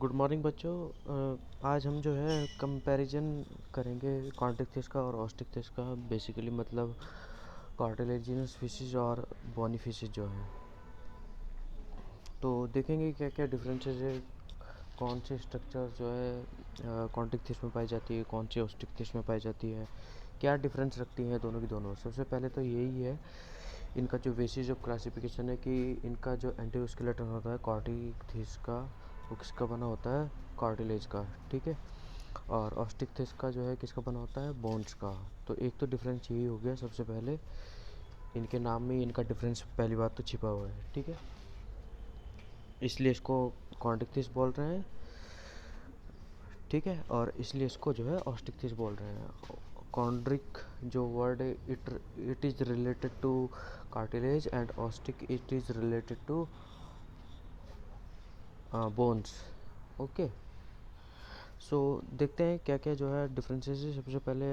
Good morning बच्चों। आज हम जो है कंपैरिजन करेंगे कॉन्टिक का और ऑस्टिक का। बेसिकली मतलब कार्टिलेजिनस फिशेज और बॉनी फिशेज जो है, तो देखेंगे क्या क्या डिफरेंसेस है, कौन से स्ट्रक्चर जो है कॉन्टिक फिश में पाई जाती है, कौन सी ऑस्टिक फिश में पाई जाती है, क्या डिफरेंस रखती हैं दोनों की दोनों। सबसे पहले तो यही है इनका जो बेसिस ऑफ क्लासिफिकेशन है कि इनका जो एंटीस्केलेटन होता है कार्टिक का, वो किसका बना होता है, कार्टिलेज का, ठीक है। और ऑस्टिक का जो है किसका बना होता है, बोन्स का। तो एक तो डिफरेंस यही हो गया सबसे पहले, इनके नाम में इनका डिफरेंस पहली बात तो छिपा हुआ है, ठीक है, इसलिए इसको कॉन्टिक बोल रहे हैं, ठीक है। और इसलिए इसको जो है ऑस्टिक बोल रहे हैं। कॉन्ड्रिक जो वर्ड है, it is related to cartilage and osteic it is related to bones. Okay, so देखते हैं क्या क्या जो है डिफरेंसेस है। सबसे पहले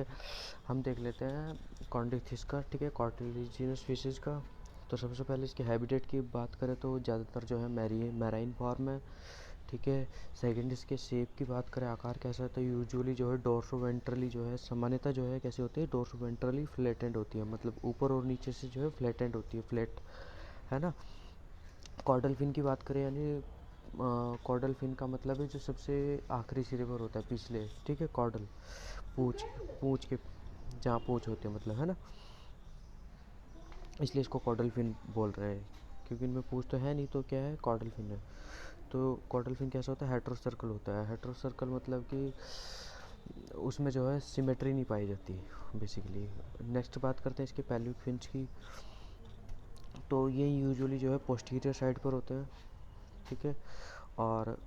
हम देख लेते हैं कॉन्टिक का, ठीक है, कार्टिलेजिनस फिशेज का। तो सबसे पहले इसके हैबिटेट की बात करें तो ज़्यादातर जो है मैराइन फॉर्म है, ठीक है। सेकंड इसके शेप की बात करें, आकार कैसा है, तो यूजुअली जो है डोर्सोवेंट्रली जो है सामान्यतः जो है कैसी होती है, डोर्सोवेंट्रली फ्लैटेंड होती है, मतलब ऊपर और नीचे से जो है फ्लैटेंड होती है, फ्लैट, है ना। कॉर्डल फिन की बात करें, यानी कॉर्डल फिन का मतलब है जो सबसे आखिरी सिरे पर होता है, पिछले, ठीक है। कॉर्डल पूछ पूछ के जहाँ पूछ होती है, मतलब, है ना, इसलिए इसको कॉर्डल फिन बोल रहे हैं, क्योंकि इनमें पूछ तो है नहीं, तो क्या है, कॉर्डल फिन है। तो कॉर्डल फिन कैसा होता है, हेट्रो सर्कल होता है। हेट्रो सर्कल मतलब कि उसमें जो है सिमेट्री नहीं पाई जाती बेसिकली। नेक्स्ट बात करते हैं इसके पैल्विक फिन्स की। तो ये यूजुअली जो है पोस्टीरियर साइड पर होते हैं, ठीक है, और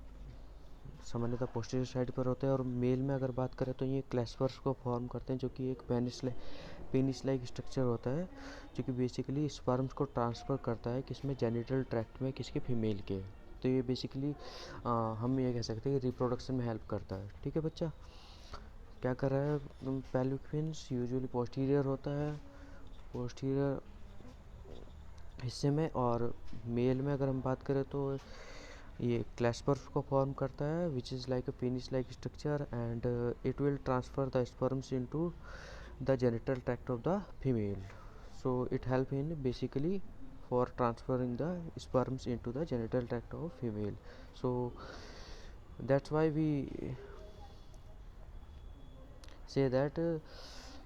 सामान्यतः पोस्टीरियर साइड पर होते हैं। और मेल में अगर बात करें तो ये क्लैस्पर्स को फॉर्म करते हैं, जो कि एक पेनिस लाइक स्ट्रक्चर होता है, जो कि बेसिकली स्पर्म्स को ट्रांसफ़र करता है किसमें, जेनिटल ट्रैक्ट में, किसके, फीमेल के। तो ये बेसिकली हम ये कह सकते हैं कि रिप्रोडक्शन में हेल्प करता है, ठीक है बच्चा। क्या कर रहा है, पैल्विक फिन्स यूजुअली पोस्टीरियर होता है, पोस्टीरियर हिस्से में। और मेल में अगर हम बात करें तो ये क्लैस्पर्स को फॉर्म करता है, which is like a penis like structure, and it will transfer the sperms into the genital tract of the female. So it help in basically for transferring the sperms into the genital tract of female. So that's why we say that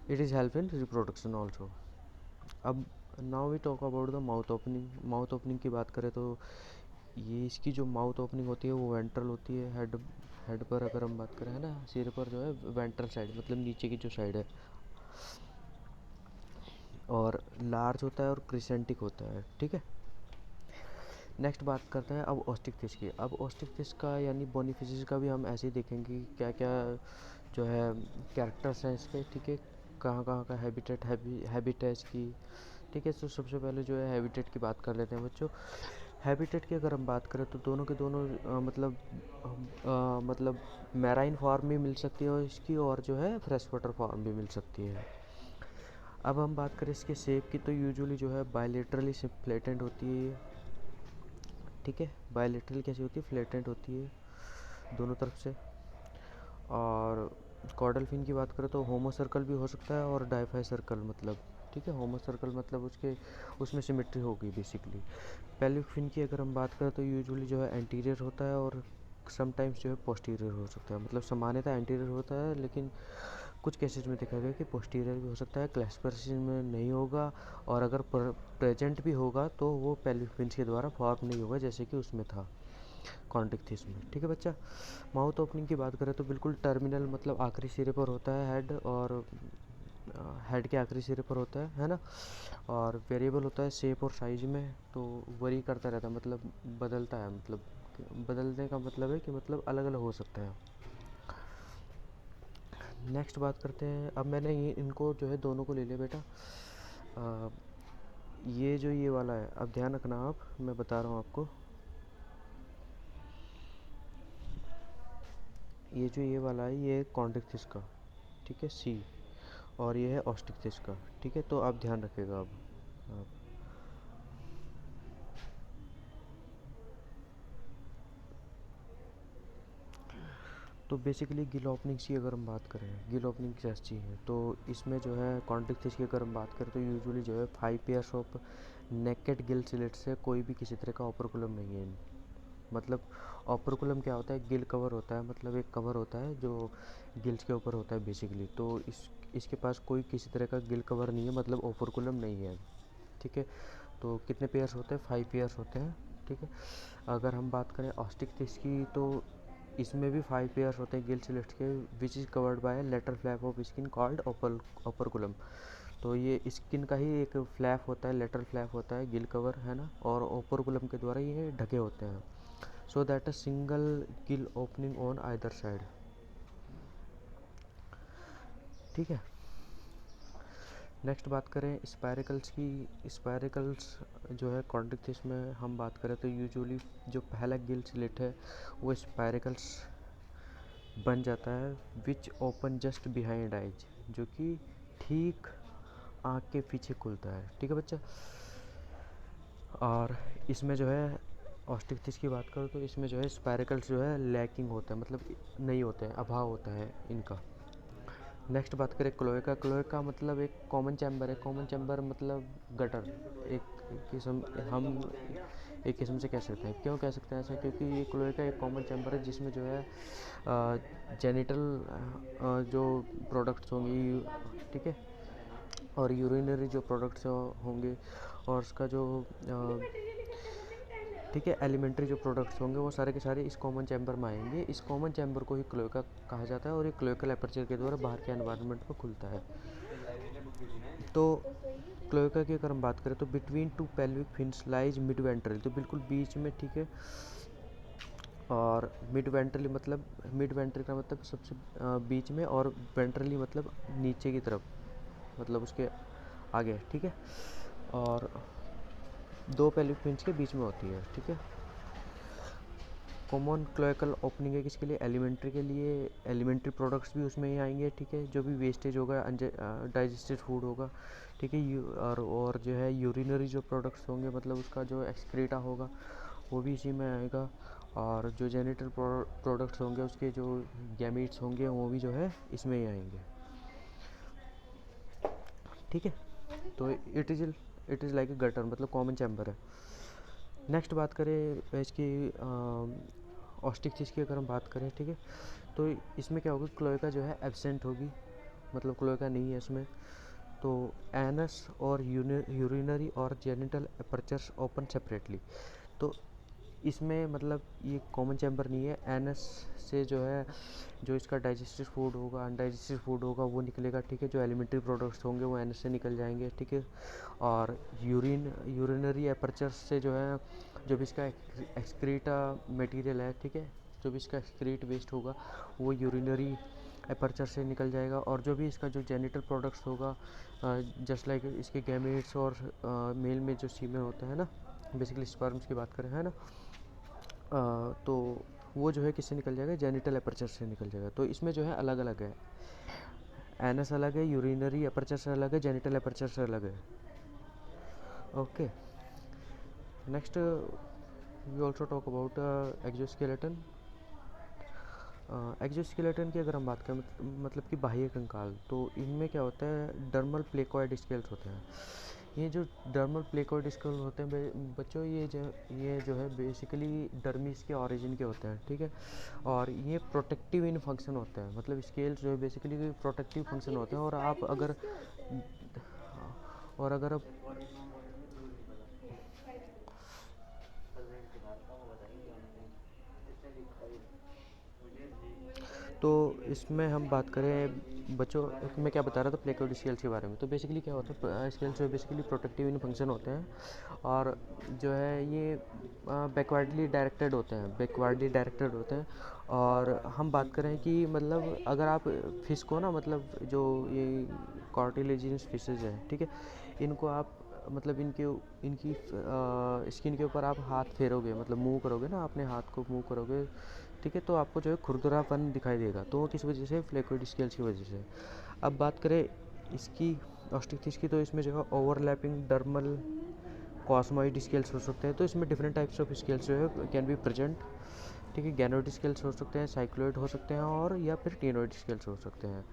it is help in reproduction also. अब now we talk about the mouth opening. Mouth opening की बात करें तो ये इसकी जो mouth opening होती है वो वेंट्रल होती है। हेड पर अगर हम बात करें, है ना, सिर पर जो है वेंट्रल साइड, मतलब नीचे की जो साइड है, और लार्ज होता है और क्रिसेंटिक होता है, ठीक है। नेक्स्ट बात करते हैं अब ऑस्टिक फिश की। अब ऑस्टिक फिश का यानी बोनी फिशेज का भी हम ऐसे ही देखेंगे कि क्या क्या जो है कैरेक्टर्स हैं इसके, ठीक है, कहाँ कहाँ का हैबिटेट है इसकी, ठीक है। तो सबसे पहले जो है हैबिटेट की बात कर लेते हैं बच्चों। हैबिटेट की अगर हम बात करें तो दोनों के दोनों मतलब मैराइन फॉर्म भी मिल सकती है और इसकी, और जो है फ्रेश वाटर फॉर्म भी मिल सकती है। अब हम बात करें इसके शेप की, तो यूजुअली जो है बायलेटरली फ्लैटेंड होती है, ठीक है। बायलेटरल कैसी होती है, फ्लैटेंड होती है दोनों तरफ से। और कॉर्डल फिन की बात करें तो होमो सर्कल भी हो सकता है और डाइफाई सर्कल, मतलब, ठीक है। होमो सर्कल मतलब उसमें सिमेट्री होगी बेसिकली। पेल्विक फिन की अगर हम बात करें तो यूजुअली जो है एंटीरियर होता है और समटाइम्स जो है पोस्टीरियर हो सकता है, मतलब सामान्यतः एंटीरियर होता है, लेकिन कुछ केसेस में देखा गया कि पोस्टीरियर भी हो सकता है, क्लैस्पर्सिस में नहीं होगा। और अगर प्रेजेंट भी होगा तो वो पेल्विक फिन्स के द्वारा फॉर्म नहीं होगा, जैसे कि उसमें था कॉन्टिक में, ठीक है बच्चा। माउथ ओपनिंग की बात करें तो बिल्कुल टर्मिनल, मतलब आखिरी सिरे पर होता है हेड, और हेड के आखिरी सिरे पर होता है ना। और वेरिएबल होता है शेप और साइज में, तो वरी करता रहता है, मतलब बदलता है, मतलब बदलने का मतलब है कि मतलब अलग अलग हो सकता है। नेक्स्ट बात करते हैं, अब मैंने ये इनको जो है दोनों को ले लिया बेटा। आ, ये जो ये वाला है, अब ध्यान रखना आप, मैं बता रहा हूँ आपको, ये जो ये वाला है ये कॉन्टिक का, ठीक है, सी। और ये है ऑस्टिक का, ठीक है। तो आप ध्यान रखिएगा अब आप। तो बेसिकली गिल ओपनिंग्स की अगर हम बात करें, गिल ओपनिंग कैसी है, तो इसमें जो है कॉन्टेक्ट फिश की अगर हम बात करें तो यूजुअली जो है 5 pairs of naked Gill slit से कोई भी किसी तरह का ओपरकुलम नहीं है। मतलब ओपरकुलम क्या होता है, गिल कवर होता है, मतलब एक कवर होता है जो गिल्स के ऊपर होता है बेसिकली। तो इसके पास कोई किसी तरह का गिल कवर नहीं है, मतलब ओपरकुलम नहीं है। ठीक है, तो कितने पेयर्स होते हैं, 5 पेयर्स होते हैं। ठीक है, अगर हम बात करें ऑस्टिक फिश की तो इसमें भी 5 पेयर्स होते हैं गिल स्लिट्स के, which is covered by lateral flap of skin called operculum. तो ये स्किन का ही एक फ्लैप होता है, लेटरल फ्लैप होता है, गिल कवर है ना, और ओपरकुलम के द्वारा ये ढके होते हैं। So that a single Gill opening on either side. ठीक है, नेक्स्ट बात करें स्पायरिकल्स की। स्पायरिकल्स जो है कॉन्टेक्ट फिश में हम बात करें तो यूजुअली जो पहला गिल स्लिट है वो स्पायरिकल्स बन जाता है, which open just behind eyes, जो कि ठीक आँख के पीछे खुलता है। ठीक है बच्चा, और इसमें जो है ऑस्टिक फिश की बात करो तो इसमें जो है स्पायरिकल्स जो है लैकिंग होता है, मतलब नहीं होते हैं, अभाव होता है इनका। नेक्स्ट बात करें क्लोएका। क्लोएका मतलब एक कॉमन चैम्बर है। कॉमन चैम्बर मतलब गटर, एक किस्म, हम एक किस्म से कह सकते हैं। क्यों कह सकते हैं ऐसा, क्योंकि ये क्लोएका एक कॉमन चैम्बर है जिसमें जो है जेनिटल जो प्रोडक्ट्स होंगे, ठीक है, और यूरिनरी जो प्रोडक्ट्स होंगे, और उसका जो ठीक है एलिमेंट्री जो प्रोडक्ट्स होंगे वो सारे के सारे इस कॉमन चैम्बर में आएंगे। इस कॉमन चैम्बर को ही क्लोएका कहा जाता है और ये क्लोएकल एपर्चर के द्वारा बाहर के एनवायरनमेंट में खुलता है। तो क्लोएका की अगर हम बात करें तो between two pelvic fins lies mid ventrally, तो बिल्कुल बीच में, ठीक है, और मिड वेंट्रली मतलब, मिड वेंट्रली का मतलब सबसे बीच में, और वेंट्रली मतलब नीचे की तरफ, मतलब उसके आगे। ठीक है, और दो पेल्विक फिन्स के बीच में होती है। ठीक है, कॉमन क्लोएकल ओपनिंग है किसके लिए, एलिमेंट्री के लिए। एलिमेंट्री प्रोडक्ट्स भी उसमें ही आएंगे। ठीक है, जो भी वेस्टेज होगा, डाइजेस्टेड फूड होगा, ठीक है, और जो है यूरिनरी जो प्रोडक्ट्स होंगे, मतलब उसका जो एक्सक्रीटा होगा वो भी इसी में आएगा। और जो जेनिटल प्रोडक्ट्स होंगे, उसके जो गैमीट्स होंगे वो भी जो है इसमें ही आएंगे। ठीक है, तो it is like a gutter, मतलब कॉमन चैम्बर है। नेक्स्ट बात करें इसकी ऑस्टिक फिश की अगर हम बात करें, ठीक है, तो इसमें क्या होगा, क्लोएका जो है एब्सेंट होगी, मतलब क्लोएका नहीं है इसमें। तो एनस और यूरिनरी और जेनिटल अपर्चर्स ओपन सेपरेटली। तो इसमें मतलब ये कॉमन चैम्बर नहीं है। एनस से जो है जो इसका डाइजेस्टिव फूड होगा, अनडाइजेस्टिव फूड होगा वो निकलेगा। ठीक है, जो एलिमेंट्री प्रोडक्ट्स होंगे वो एनस से निकल जाएंगे। ठीक है, और यूरिनरी अपर्चर्स से जो है, जो भी इसका एक्सक्रीटा मटेरियल है, ठीक है, जो भी इसका एक्सक्रीट वेस्ट होगा वो यूरिनरी अपर्चर से निकल जाएगा। और जो भी इसका जो जेनिटल प्रोडक्ट्स होगा, जस्ट लाइक इसके गैमेट्स और मेल में जो सीमेन होता है ना, बेसिकली स्पर्म्स की बात करें, है ना, तो वो जो है किससे निकल जाएगा, जेनिटल अपर्चर से निकल जाएगा। तो इसमें जो है अलग अलग है, एनस अलग है, यूरिनरी अपर्चर से अलग है, जेनिटल अपर्चर से अलग है। Okay, next we also talk about exoskeleton. Exoskeleton की अगर हम बात करें, मतलब कि बाह्य कंकाल, तो इनमें क्या होता है, डर्मल प्लेकॉइड स्केल्स होते हैं। ये जो डर्मल प्लेकॉइड स्केल होते हैं बच्चों, ये जो है बेसिकली डर्मिस के ऑरिजिन के होते हैं। ठीक है, और ये प्रोटेक्टिव इन फंक्शन होते हैं, मतलब स्केल्स जो है बेसिकली प्रोटेक्टिव फंक्शन होते हैं। और अगर आप तो इसमें हम बात करें बच्चों, मैं क्या बता रहा था प्लेकॉइड स्केल्स के बारे में। तो बेसिकली क्या होता है, स्केल्स जो बेसिकली प्रोटेक्टिव इन फंक्शन होते हैं, और जो है ये बैकवर्डली डायरेक्टेड होते हैं। और हम बात करें कि मतलब अगर आप फिश को ना, मतलब जो ये कार्टिलेजिनस फिशेज हैं, ठीक है, इनको आप मतलब इनकी स्किन के ऊपर आप हाथ फेरोगे, मतलब मूव करोगे ना, अपने हाथ को मूव करोगे, ठीक है, तो आपको जो है खुरदरापन दिखाई देगा। तो वो किस वजह से, फ्लैकोइड स्केल्स की वजह से। अब बात करें इसकी ऑस्टिक फिश की, तो इसमें जो है ओवरलैपिंग डर्मल कॉस्मॉइड स्केल्स हो सकते हैं। तो इसमें डिफरेंट टाइप्स ऑफ स्केल्स जो है कैन बी प्रेजेंट। ठीक है, गैनोइड स्केल्स हो सकते हैं, साइक्लोइड हो सकते हैं और या फिर टिनोइड स्केल्स हो सकते हैं।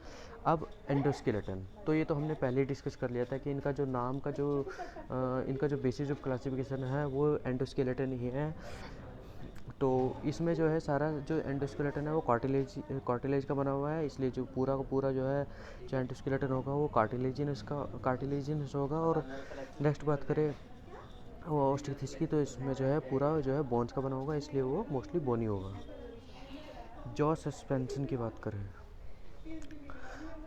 अब एंडोस्केलेटन, तो ये तो हमने पहले ही डिस्कस कर लिया था कि इनका जो नाम का जो इनका जो बेसिस ऑफ क्लासिफिकेशन है वो एंडोस्केलेटन ही है। तो इसमें जो है सारा जो एंडोस्केलेटन है वो कार्टिलेज का बना हुआ है, इसलिए जो पूरा का पूरा जो है जो एंडोस्केलेटन होगा वो कार्टिलेजिनस होगा। और नेक्स्ट बात करें वो ऑस्टियोथिस की, तो इसमें जो है पूरा जो है बोन्स का बना होगा, इसलिए वो मोस्टली बोनी होगा। जॉ सस्पेंशन की बात करें,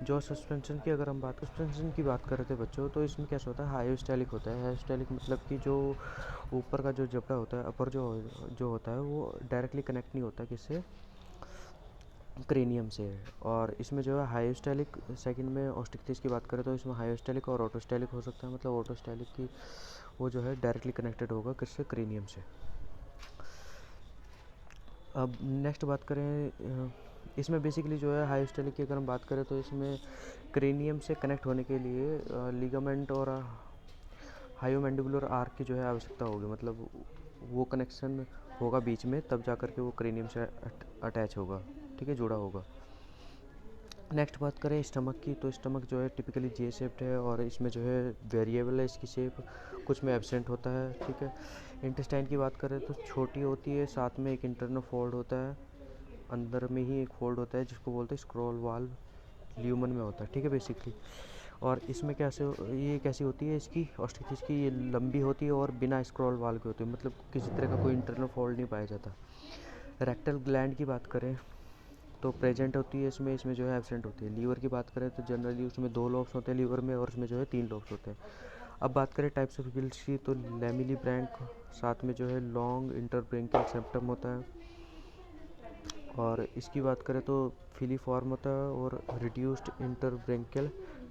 जॉ सस्पेंशन की अगर हम सस्पेंशन की बात कर रहे थे बच्चों, तो इसमें कैसा होता है, हाइयोस्टेलिक होता है। हाइयोस्टेलिक मतलब कि जो ऊपर का जो जबड़ा होता है, अपर जो होता है वो डायरेक्टली कनेक्ट नहीं होता किससे, क्रेनियम से। और इसमें जो है हाइयोस्टेलिक, सेकंड में ऑस्टियोथिस की बात करें तो इसमें हाइयोस्टेलिक और ऑटोस्टेलिक हो सकता है। मतलब ऑटोस्टेलिक की वो जो है डायरेक्टली कनेक्टेड होगा किससे, क्रेनियम से। अब नेक्स्ट बात करें इसमें बेसिकली जो है हाइयोस्टेलिक की अगर हम बात करें तो इसमें क्रेनियम से कनेक्ट होने के लिए लिगामेंट और हायोमैंडिबुलर आर्क की जो है आवश्यकता होगी। मतलब वो कनेक्शन होगा बीच में, तब जा कर के वो क्रेनियम से अटैच होगा, ठीक है, जुड़ा होगा। नेक्स्ट बात करें स्टमक की, तो स्टमक जो है टिपिकली जे शेप्ड है और इसमें जो है वेरिएबल है इसकी शेप, कुछ में एब्सेंट होता है, ठीक है। इंटेस्टाइन की बात करें तो छोटी होती है, साथ में एक इंटरनल फोल्ड होता है, अंदर में ही एक फोल्ड होता है जिसको बोलते हैं स्क्रॉल वाल्व, ल्यूमन में होता है, ठीक है बेसिकली। और इसमें ये कैसी होती है इसकी ऑस्टियोथिस की, ये लंबी होती है और बिना स्क्रॉल वाल्व के होती है, मतलब किसी तरह का कोई इंटरनल फोल्ड नहीं पाया जाता। रेक्टल ग्लैंड की बात करें तो प्रेजेंट होती है इसमें जो है एब्सेंट होती है। लीवर की बात करें तो जनरली उसमें 2 लोब्स होते हैं लीवर में, और इसमें जो है 3 लोब्स होते हैं। अब बात करें टाइप्स ऑफ गिल्स की, तो लैमिली ब्रैंक, साथ में जो है लॉन्ग इंटरब्रेंकियल सेप्टम होता है। और इसकी बात करें तो फिलीफॉर्म होता है और रिड्यूस्ड इंटरब्रेंकियल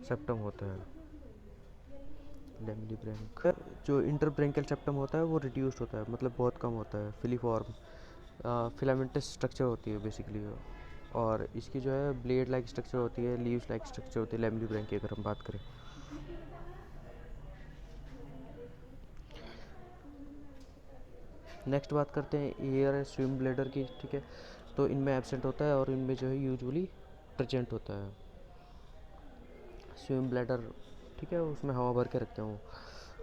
सेप्टम होता है। लैमिली ब्रैंक जो इंटरब्रेंकियल सेप्टम होता है वो रिड्यूस्ड होता है, मतलब बहुत कम होता है। फिलीफॉर्म फिलामेंटस स्ट्रक्चर होती है बेसिकली, और इसकी जो है ब्लेड लाइक स्ट्रक्चर होती है, लीव्स लाइक स्ट्रक्चर होती है लैमिली ब्रैंक की अगर हम बात करें। नेक्स्ट बात करते हैं एयर स्विम ब्लैडर की, ठीक है। तो इनमें एब्सेंट होता है और इनमें जो है यूजुअली प्रेजेंट होता है स्विम ब्लैडर, ठीक है। उसमें हवा भर के रखते हैं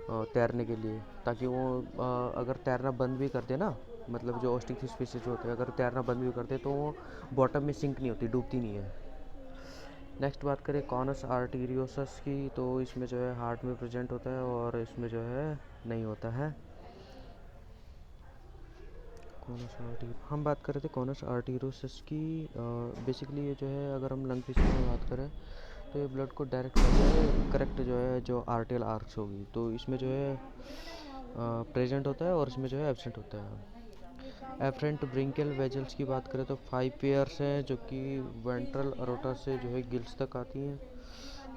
वो तैरने के लिए, ताकि वो अगर तैरना बंद भी कर दे ना, मतलब जो ऑस्टियोथिस फिशेज होते हैं अगर तैरना बंद भी कर दे तो वो बॉटम में सिंक नहीं होती, डूबती नहीं है। नेक्स्ट बात करें कॉनस आर्टीरियोसस की, तो इसमें जो है हार्ट में प्रेजेंट होता है और इसमें जो है नहीं होता है। हम बात कर रहे थे कॉनस आर्टीरियोसस की, बेसिकली ये जो है अगर हम लंग टिश्यू में बात करें तो ये ब्लड को डायरेक्ट करेक्ट जो है जो आर्टियल आर्क्स होगी, तो इसमें जो है प्रेजेंट होता है और इसमें जो है एब्सेंट होता है। एफरेंट ब्रिंकल वेजल्स की बात करें तो 5 पेयर्स हैं जो कि वेंट्रल अरोटा से जो है गिल्स तक आती हैं,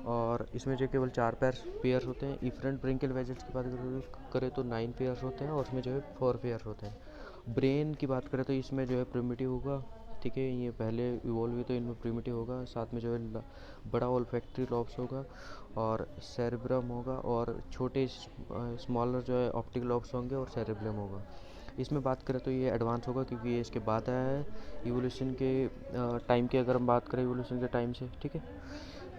और इसमें जो केवल 4 पेयर्स होते हैं। इफरेंट ब्रिंकल वेजल्स की बात करें तो 9 पेयर्स होते हैं और इसमें जो है 4 पेयर्स होते हैं। ब्रेन की बात करें तो इसमें जो है प्रिमिटिव होगा, ठीक है, ये पहले इवॉल्व हुई तो इनमें प्रिमिटिव होगा, साथ में जो है बड़ा ओल्फैक्टरी लॉब्स होगा और सेरेब्रम होगा, और छोटे स्मॉलर जो है ऑप्टिक लॉब्स होंगे और सेरेब्रम होगा। इसमें बात करें तो ये एडवांस होगा क्योंकि ये इसके बाद आया है इवोल्यूशन के टाइम की अगर हम बात करें इवोल्यूशन के टाइम से, ठीक है,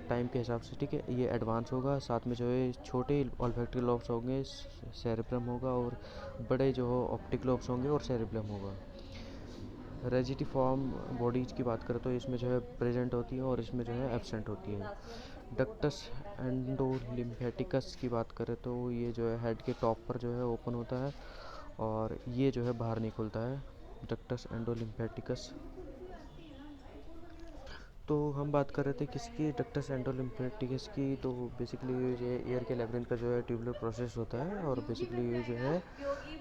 टाइम के हिसाब से, ठीक है, ये एडवांस होगा। साथ में जो है छोटे ओल्फैक्टरी लॉब्स होंगे, सेरेब्रम होगा, और बड़े जो ऑप्टिक लॉब्स होंगे और सेरेब्रम होगा। रेजिटिफॉर्म बॉडीज की बात करें तो इसमें जो है प्रेजेंट होती है और इसमें जो है एब्सेंट होती है। डक्टस एंडोलिम्फेटिकस की बात करें तो ये जो है हेड के टॉप पर जो है ओपन होता है और ये जो है बाहर नहीं खुलता है, डक्टस एंडोलिम्फेटिकस। तो हम बात कर रहे थे किसकी, डक्टस एंडोलिम्फेटिकस की। तो बेसिकली ये एयर के लेब्रिंथ का जो है ट्यूबुलर प्रोसेस होता है और बेसिकली ये जो है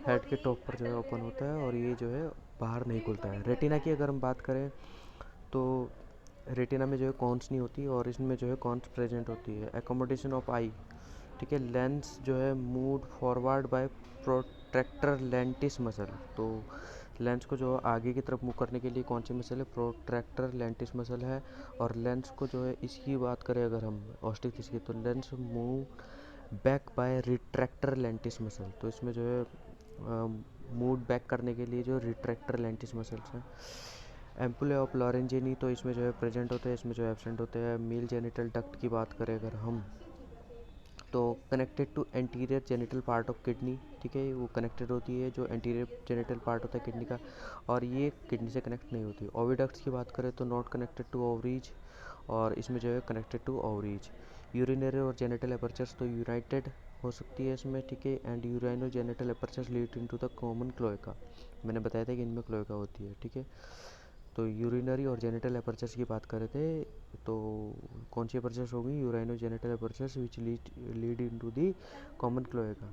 हेड के टॉप पर जो है ओपन होता है और ये जो है बाहर नहीं खुलता है। रेटिना की अगर हम बात करें तो रेटिना में जो है कॉन्स नहीं होती और इसमें जो है कॉन्स प्रेजेंट होती है। एकोमोडेशन ऑफ आई, ठीक है, लेंस जो है move forward bye protractor lentils muscle. तो लेंस को जो आगे की तरफ मूव करने के लिए कौन सी मसल है, प्रोट्रैक्टर लेंटिस मसल है। और लेंस को जो है इसकी बात करें अगर हम ऑस्टियोथिस की, तो lens move back by retractor lentils muscle. तो इसमें जो है मूड बैक करने के लिए जो रिट्रैक्टर लेंटिस मसल्स हैं। एम्पुले ऑफ लॉरेंजिनी तो इसमें जो है प्रेजेंट होते हैं, इसमें जो है एब्सेंट होते हैं। मेल जेनिटल डक्ट की बात करें अगर हम, तो connected to anterior genital part of kidney, ठीक है, वो कनेक्टेड होती है जो एंटीरियर जेनिटल पार्ट होता है किडनी का, और ये किडनी से कनेक्ट नहीं होती। ओविडक्ट्स की बात करें तो नॉट कनेक्टेड टू ओवरीज, और इसमें जो है कनेक्टेड टू ओवरीज। यूरिनरी और जेनिटल एपर्चर्स तो यूनाइटेड हो सकती है इसमें, ठीक है, and urinogenital apertures lead into the common cloaca. मैंने बताया था कि इनमें क्लोएका होती है, ठीक है। तो यूरिनरी और जेनिटल एपर्चर्स की बात कर रहे थे, तो कौन सी एपर्चर्स होगी? Urinogenital apertures which lead into the common cloaca.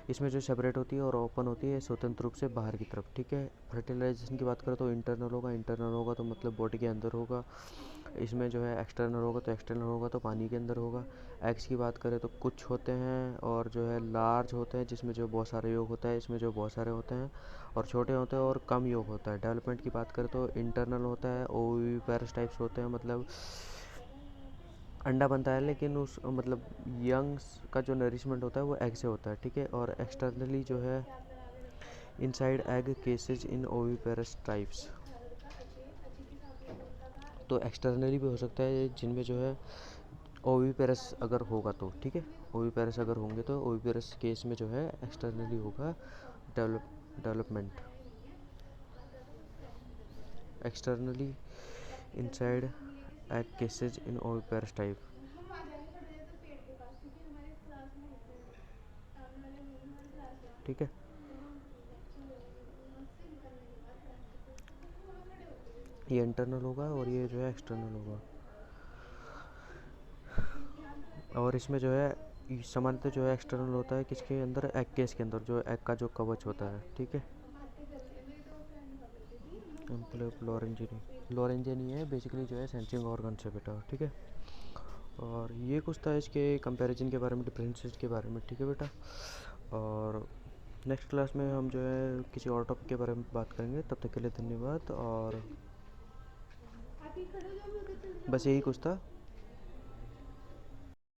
इसमें जो सेपरेट होती है और ओपन होती है स्वतंत्र रूप से बाहर की तरफ, ठीक है। फर्टिलाइजेशन की बात करें तो इंटरनल होगा, इंटरनल होगा तो मतलब बॉडी के अंदर होगा। इसमें जो है एक्सटर्नल होगा तो एक्सटर्नल होगा तो पानी के अंदर होगा। एग्स की बात करें तो कुछ होते हैं और जो है लार्ज होते हैं जिसमें जो बहुत सारे योग होता है, इसमें जो बहुत सारे होते हैं, और छोटे होते हैं और कम योग होता है। डेवलपमेंट की बात करें तो इंटरनल होता है, ओविपेरस टाइप्स होते हैं, मतलब अंडा बनता है लेकिन उस मतलब यंग्स का जो नरिशमेंट होता है वो एग से होता है, ठीक है। और एक्सटर्नली जो है inside egg cases in oviparous types, तो एक्सटर्नली भी हो सकता है जिनमें जो है ओविपेरस अगर होगा तो, ठीक है, ओविपेरस अगर होंगे तो ओविपेरस केस में जो है एक्सटर्नली होगा development, externally inside egg cases in oviparous type, ठीक है। ये इंटरनल होगा और ये जो है एक्सटर्नल होगा। और इसमें जो है सामान्यतः जो है एक्सटर्नल होता है किसके अंदर? एग केस के अंदर, जो एग का जो कवच होता है, ठीक है। लॉरेंजिनी है बेसिकली जो है सेंसिंग ऑर्गन से बेटा, ठीक है। और ये कुछ था इसके कंपैरिजन के बारे में, डिफरेंसेस के बारे में, ठीक है बेटा। और नेक्स्ट क्लास में हम जो है किसी और टॉपिक के बारे में बात करेंगे। तब तक के लिए धन्यवाद। और बस यही कुछ था।